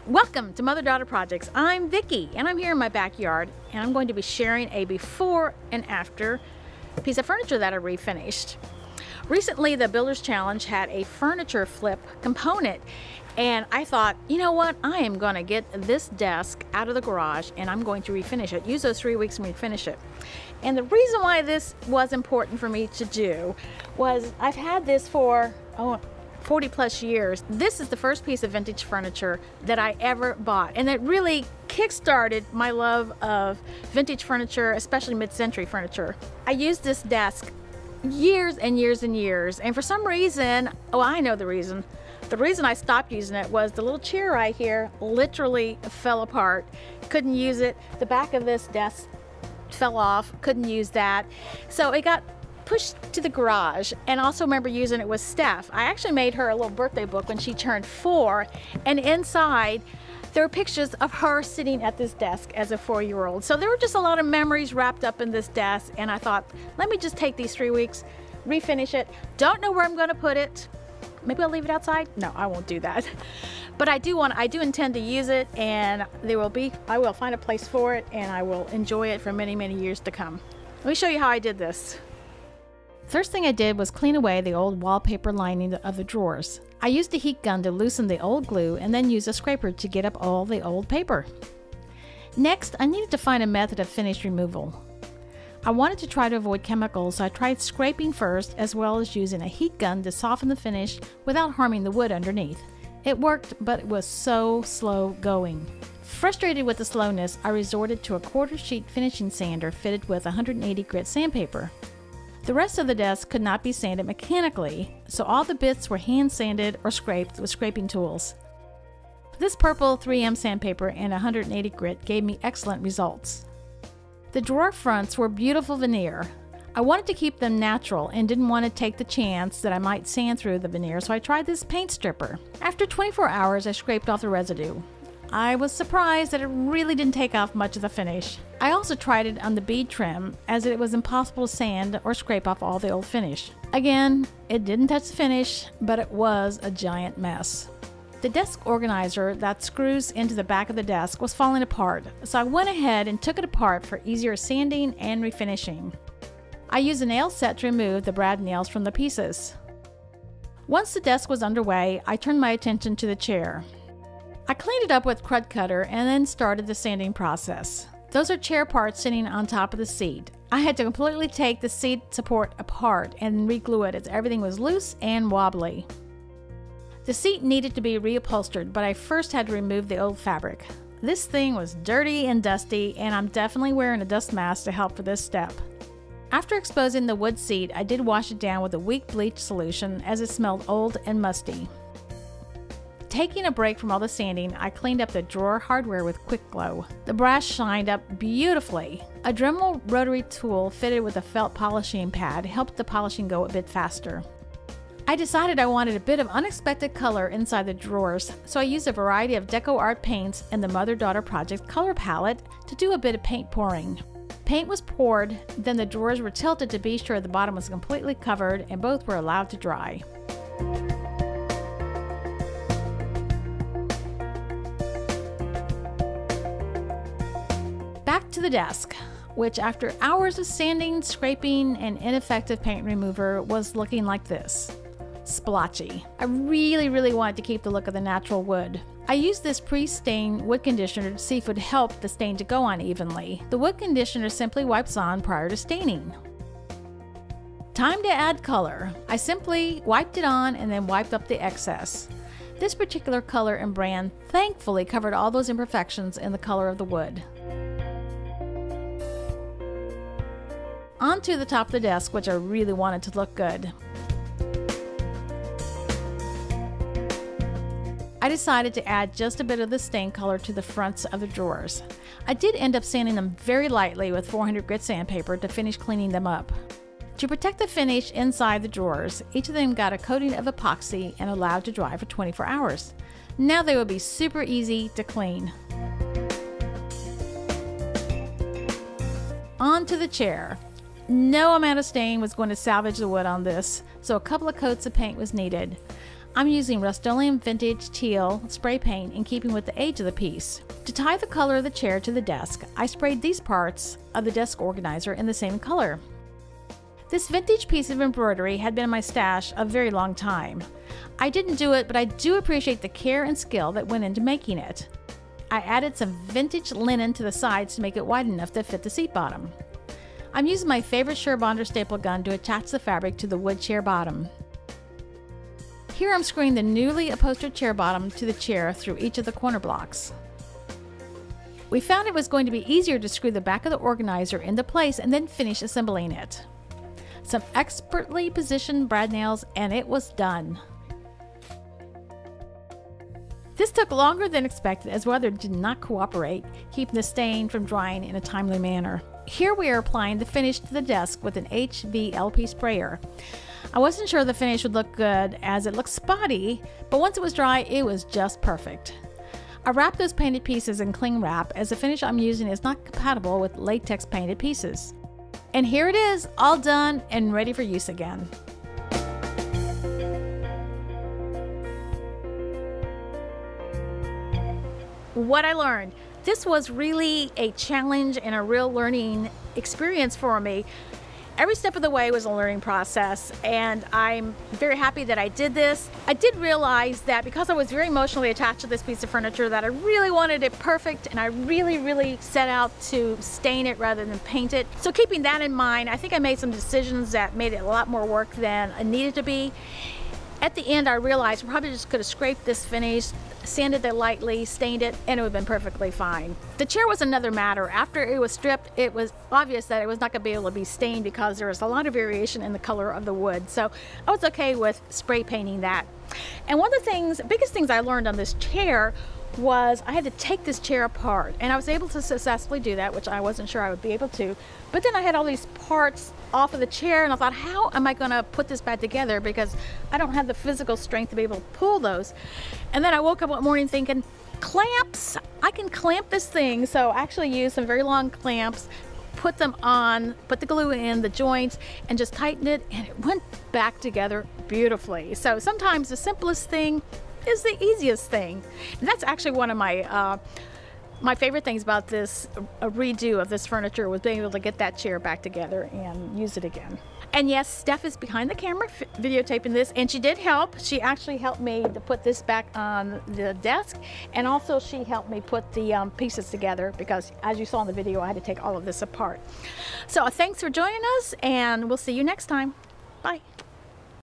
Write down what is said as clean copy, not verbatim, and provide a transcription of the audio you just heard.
Welcome to Mother-Daughter Projects. I'm Vicki and I'm here in my backyard and I'm going to be sharing a before and after piece of furniture that I refinished. Recently the Builders Challenge had a furniture flip component and I thought, you know what, I am going to get this desk out of the garage and I'm going to refinish it. Use those 3 weeks and refinish it. And the reason why this was important for me to do was I've had this for 40 plus years. This is the first piece of vintage furniture that I ever bought, and it really kick-started my love of vintage furniture, especially mid-century furniture. I used this desk years and years and years, and for some reason, I know the reason. The reason I stopped using it was the little chair right here literally fell apart. Couldn't use it. The back of this desk fell off. Couldn't use that. So it got pushed to the garage, and also remember using it with Steph. I actually made her a little birthday book when she turned 4, and inside there were pictures of her sitting at this desk as a 4-year-old. So there were just a lot of memories wrapped up in this desk, and I thought, let me just take these 3 weeks, refinish it. Don't know where I'm going to put it. Maybe I'll leave it outside. No, I won't do that. But I do intend to use it, and I will find a place for it, and I will enjoy it for many, many years to come. Let me show you how I did this. First thing I did was clean away the old wallpaper lining of the drawers. I used a heat gun to loosen the old glue and then used a scraper to get up all the old paper. Next, I needed to find a method of finish removal. I wanted to try to avoid chemicals, so I tried scraping first as well as using a heat gun to soften the finish without harming the wood underneath. It worked, but it was so slow going. Frustrated with the slowness, I resorted to a quarter sheet finishing sander fitted with 180 grit sandpaper. The rest of the desk could not be sanded mechanically, so all the bits were hand sanded or scraped with scraping tools. This purple 3M sandpaper and 180 grit gave me excellent results. The drawer fronts were beautiful veneer. I wanted to keep them natural and didn't want to take the chance that I might sand through the veneer, so I tried this paint stripper. After 24 hours, I scraped off the residue. I was surprised that it really didn't take off much of the finish. I also tried it on the bead trim, as it was impossible to sand or scrape off all the old finish. Again, it didn't touch the finish, but it was a giant mess. The desk organizer that screws into the back of the desk was falling apart, so I went ahead and took it apart for easier sanding and refinishing. I used a nail set to remove the brad nails from the pieces. Once the desk was underway, I turned my attention to the chair. I cleaned it up with crud cutter and then started the sanding process. Those are chair parts sitting on top of the seat. I had to completely take the seat support apart and re-glue it as everything was loose and wobbly. The seat needed to be reupholstered, but I first had to remove the old fabric. This thing was dirty and dusty, and I'm definitely wearing a dust mask to help for this step. After exposing the wood seat, I did wash it down with a weak bleach solution as it smelled old and musty. Taking a break from all the sanding, I cleaned up the drawer hardware with Quick Glow. The brass shined up beautifully. A Dremel rotary tool fitted with a felt polishing pad helped the polishing go a bit faster. I decided I wanted a bit of unexpected color inside the drawers, so I used a variety of deco art paints in the Mother-Daughter Project color palette to do a bit of paint pouring. Paint was poured, then the drawers were tilted to be sure the bottom was completely covered and both were allowed to dry. Back to the desk, which after hours of sanding, scraping, and ineffective paint remover was looking like this. Splotchy. I really wanted to keep the look of the natural wood. I used this pre-stain wood conditioner to see if it would help the stain to go on evenly. The wood conditioner simply wipes on prior to staining. Time to add color. I simply wiped it on and then wiped up the excess. This particular color and brand thankfully covered all those imperfections in the color of the wood. Onto the top of the desk, which I really wanted to look good. I decided to add just a bit of the stain color to the fronts of the drawers. I did end up sanding them very lightly with 400 grit sandpaper to finish cleaning them up. To protect the finish inside the drawers, each of them got a coating of epoxy and allowed to dry for 24 hours. Now they will be super easy to clean. Onto the chair. No amount of stain was going to salvage the wood on this, so a couple of coats of paint was needed. I'm using Rust-Oleum Vintage Teal spray paint in keeping with the age of the piece. To tie the color of the chair to the desk, I sprayed these parts of the desk organizer in the same color. This vintage piece of embroidery had been in my stash a very long time. I didn't do it, but I do appreciate the care and skill that went into making it. I added some vintage linen to the sides to make it wide enough to fit the seat bottom. I'm using my favorite Surebonder staple gun to attach the fabric to the wood chair bottom. Here I'm screwing the newly upholstered chair bottom to the chair through each of the corner blocks. We found it was going to be easier to screw the back of the organizer into place and then finish assembling it. Some expertly positioned brad nails and it was done. This took longer than expected as weather did not cooperate, keeping the stain from drying in a timely manner. Here we are applying the finish to the desk with an HVLP sprayer. I wasn't sure the finish would look good as it looked spotty, but once it was dry, it was just perfect. I wrapped those painted pieces in cling wrap as the finish I'm using is not compatible with latex painted pieces. And here it is, all done and ready for use again. What I learned. This was really a challenge and a real learning experience for me. Every step of the way was a learning process, and I'm very happy that I did this. I did realize that because I was very emotionally attached to this piece of furniture that I really wanted it perfect, and I really set out to stain it rather than paint it. So keeping that in mind, I think I made some decisions that made it a lot more work than it needed to be. At the end, I realized I probably just could have scraped this finish, sanded it lightly, stained it, and it would have been perfectly fine. The chair was another matter. After it was stripped, it was obvious that it was not going to be able to be stained because there was a lot of variation in the color of the wood. So I was okay with spray painting that. And one of the biggest things I learned on this chair was I had to take this chair apart, and I was able to successfully do that, which I wasn't sure I would be able to. But then I had all these parts off of the chair, and I thought, how am I going to put this back together, because I don't have the physical strength to be able to pull those. And then I woke up one morning thinking, clamps, I can clamp this thing. So I actually used some very long clamps, put them on, put the glue in the joints, and just tightened it, and it went back together beautifully. So sometimes the simplest thing is the easiest thing. And that's actually one of my favorite things about this redo of this furniture, was being able to get that chair back together and use it again. And yes, Steph is behind the camera videotaping this, and she did help. She actually helped me to put this back on the desk, and also she helped me put the pieces together, because as you saw in the video, I had to take all of this apart. So thanks for joining us, and we'll see you next time. Bye.